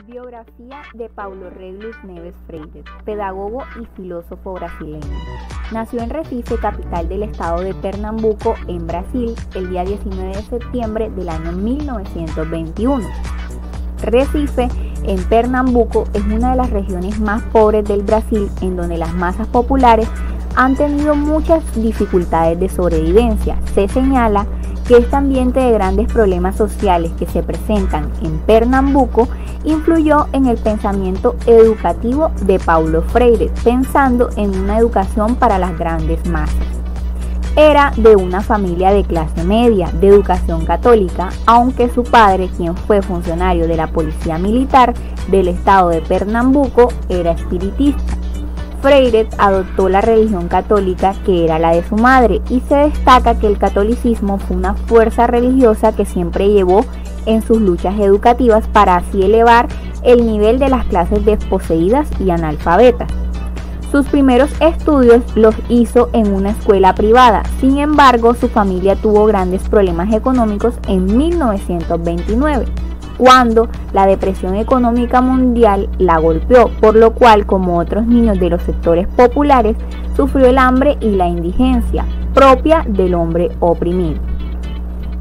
Biografía de Paulo Reglus Neves Freire, pedagogo y filósofo brasileño. Nació en Recife, capital del estado de Pernambuco, en Brasil, el día 19 de septiembre del año 1921. Recife, en Pernambuco, es una de las regiones más pobres del Brasil, en donde las masas populares han tenido muchas dificultades de sobrevivencia. Se señala que este ambiente de grandes problemas sociales que se presentan en Pernambuco influyó en el pensamiento educativo de Paulo Freire, pensando en una educación para las grandes masas. Era de una familia de clase media, de educación católica, aunque su padre, quien fue funcionario de la policía militar del estado de Pernambuco, era espiritista. Freire adoptó la religión católica, que era la de su madre, y se destaca que el catolicismo fue una fuerza religiosa que siempre llevó en sus luchas educativas para así elevar el nivel de las clases desposeídas y analfabetas. Sus primeros estudios los hizo en una escuela privada. Sin embargo, su familia tuvo grandes problemas económicos en 1929. Cuando la depresión económica mundial la golpeó, por lo cual, como otros niños de los sectores populares, sufrió el hambre y la indigencia propia del hombre oprimido.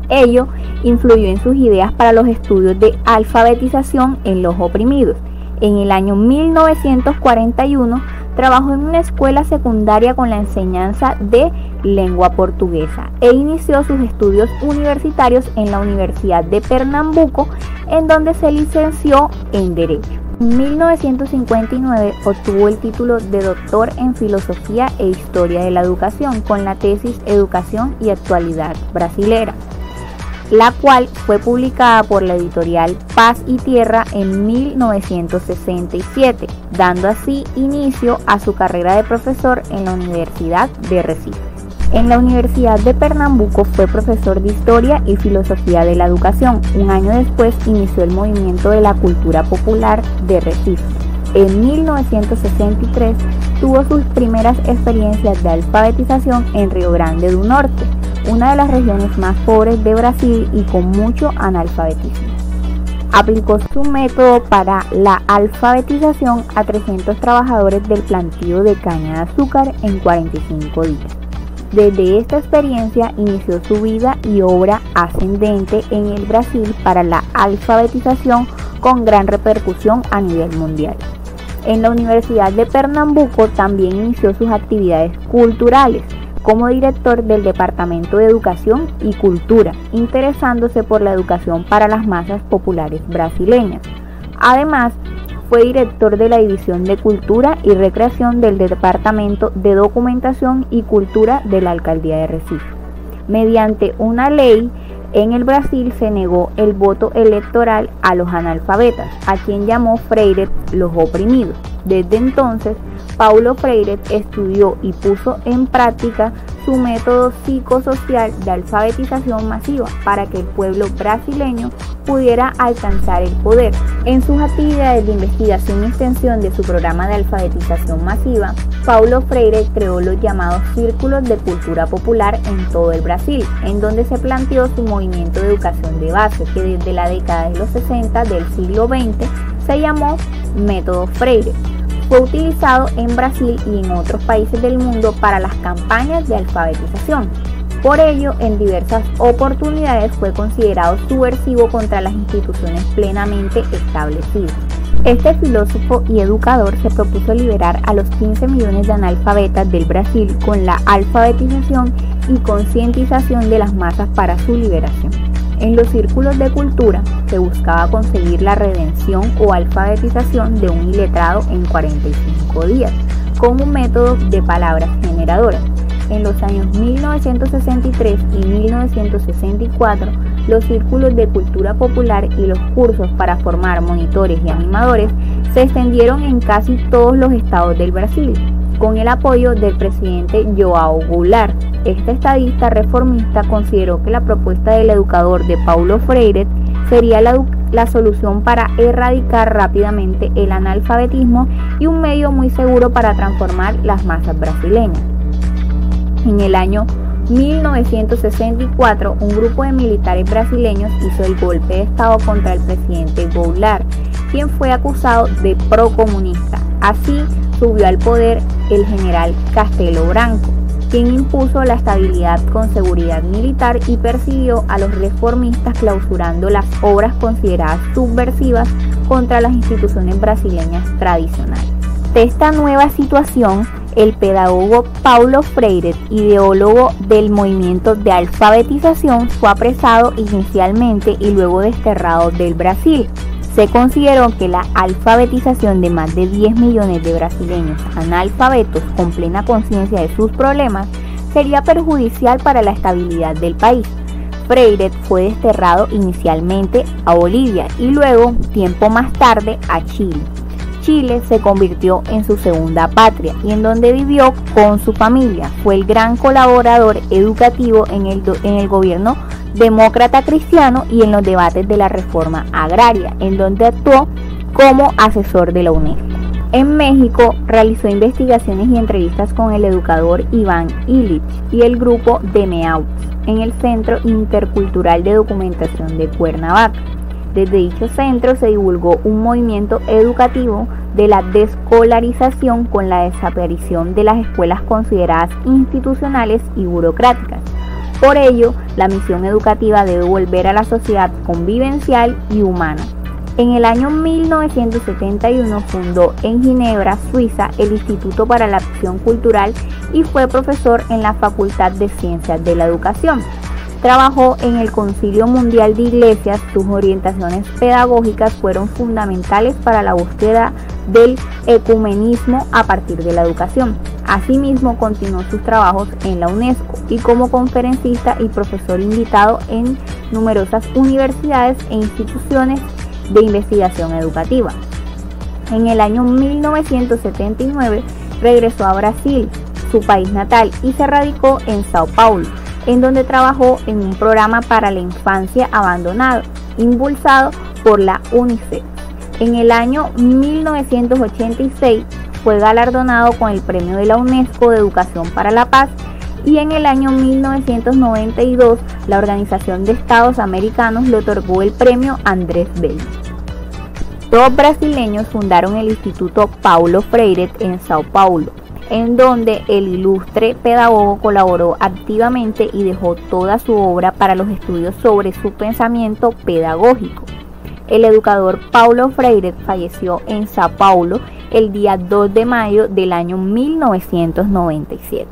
Ello influyó en sus ideas para los estudios de alfabetización en los oprimidos. En el año 1941 trabajó en una escuela secundaria con la enseñanza de lengua portuguesa e inició sus estudios universitarios en la Universidad de Pernambuco, en donde se licenció en Derecho. En 1959 obtuvo el título de doctor en Filosofía e Historia de la Educación con la tesis Educación y Actualidad Brasilera, la cual fue publicada por la editorial Paz y Tierra en 1967, dando así inicio a su carrera de profesor en la Universidad de Recife. En la Universidad de Pernambuco fue profesor de Historia y Filosofía de la Educación. Un año después inició el movimiento de la cultura popular de Recife. En 1963 tuvo sus primeras experiencias de alfabetización en Río Grande do Norte, una de las regiones más pobres de Brasil y con mucho analfabetismo. Aplicó su método para la alfabetización a 300 trabajadores del plantío de caña de azúcar en 45 días. Desde esta experiencia inició su vida y obra ascendente en el Brasil para la alfabetización, con gran repercusión a nivel mundial. En la Universidad de Pernambuco también inició sus actividades culturales como director del Departamento de Educación y Cultura, interesándose por la educación para las masas populares brasileñas. Además, fue director de la División de Cultura y Recreación del Departamento de Documentación y Cultura de la Alcaldía de Recife. Mediante una ley en el Brasil se negó el voto electoral a los analfabetas, a quien llamó Freire los oprimidos. Desde entonces, Paulo Freire estudió y puso en práctica su método psicosocial de alfabetización masiva para que el pueblo brasileño pudiera alcanzar el poder. En sus actividades de investigación y extensión de su programa de alfabetización masiva, Paulo Freire creó los llamados círculos de cultura popular en todo el Brasil, en donde se planteó su movimiento de educación de base, que desde la década de los 60 del siglo XX se llamó Método Freire. Fue utilizado en Brasil y en otros países del mundo para las campañas de alfabetización. Por ello, en diversas oportunidades fue considerado subversivo contra las instituciones plenamente establecidas. Este filósofo y educador se propuso liberar a los 15 millones de analfabetas del Brasil con la alfabetización y concientización de las masas para su liberación. En los círculos de cultura se buscaba conseguir la redención o alfabetización de un iletrado en 45 días, con un método de palabras generadoras. En los años 1963 y 1964, los círculos de cultura popular y los cursos para formar monitores y animadores se extendieron en casi todos los estados del Brasil, con el apoyo del presidente João Goulart. Este estadista reformista consideró que la propuesta del educador de Paulo Freire sería la solución para erradicar rápidamente el analfabetismo y un medio muy seguro para transformar las masas brasileñas. En el año 1964, un grupo de militares brasileños hizo el golpe de estado contra el presidente Goulart, quien fue acusado de procomunista. Así subió al poder el general Castelo Branco, quien impuso la estabilidad con seguridad militar y persiguió a los reformistas, clausurando las obras consideradas subversivas contra las instituciones brasileñas tradicionales. De esta nueva situación, el pedagogo Paulo Freire, ideólogo del movimiento de alfabetización, fue apresado inicialmente y luego desterrado del Brasil. Se consideró que la alfabetización de más de 10 millones de brasileños analfabetos con plena conciencia de sus problemas sería perjudicial para la estabilidad del país. Freire fue desterrado inicialmente a Bolivia y luego, tiempo más tarde, a Chile. Chile se convirtió en su segunda patria y en donde vivió con su familia. Fue el gran colaborador educativo en el gobierno demócrata cristiano y en los debates de la reforma agraria, en donde actuó como asesor de la UNESCO. En México realizó investigaciones y entrevistas con el educador Iván Illich y el grupo de MEAUX en el Centro Intercultural de Documentación de Cuernavaca. Desde dicho centro se divulgó un movimiento educativo de la descolarización con la desaparición de las escuelas consideradas institucionales y burocráticas. Por ello, la misión educativa debe volver a la sociedad convivencial y humana. En el año 1971 fundó en Ginebra, Suiza, el Instituto para la Acción Cultural y fue profesor en la Facultad de Ciencias de la Educación. Trabajó en el Concilio Mundial de Iglesias. Sus orientaciones pedagógicas fueron fundamentales para la búsqueda del ecumenismo a partir de la educación. Asimismo, continuó sus trabajos en la UNESCO y como conferencista y profesor invitado en numerosas universidades e instituciones de investigación educativa. En el año 1979 regresó a Brasil, su país natal, y se radicó en Sao Paulo, en donde trabajó en un programa para la infancia abandonada, impulsado por la UNICEF. En el año 1986 fue galardonado con el Premio de la UNESCO de Educación para la Paz y en el año 1992 la Organización de Estados Americanos le otorgó el Premio Andrés Bello. Dos brasileños fundaron el Instituto Paulo Freire en Sao Paulo, en donde el ilustre pedagogo colaboró activamente y dejó toda su obra para los estudios sobre su pensamiento pedagógico. El educador Paulo Freire falleció en Sao Paulo el día 2 de mayo del año 1997.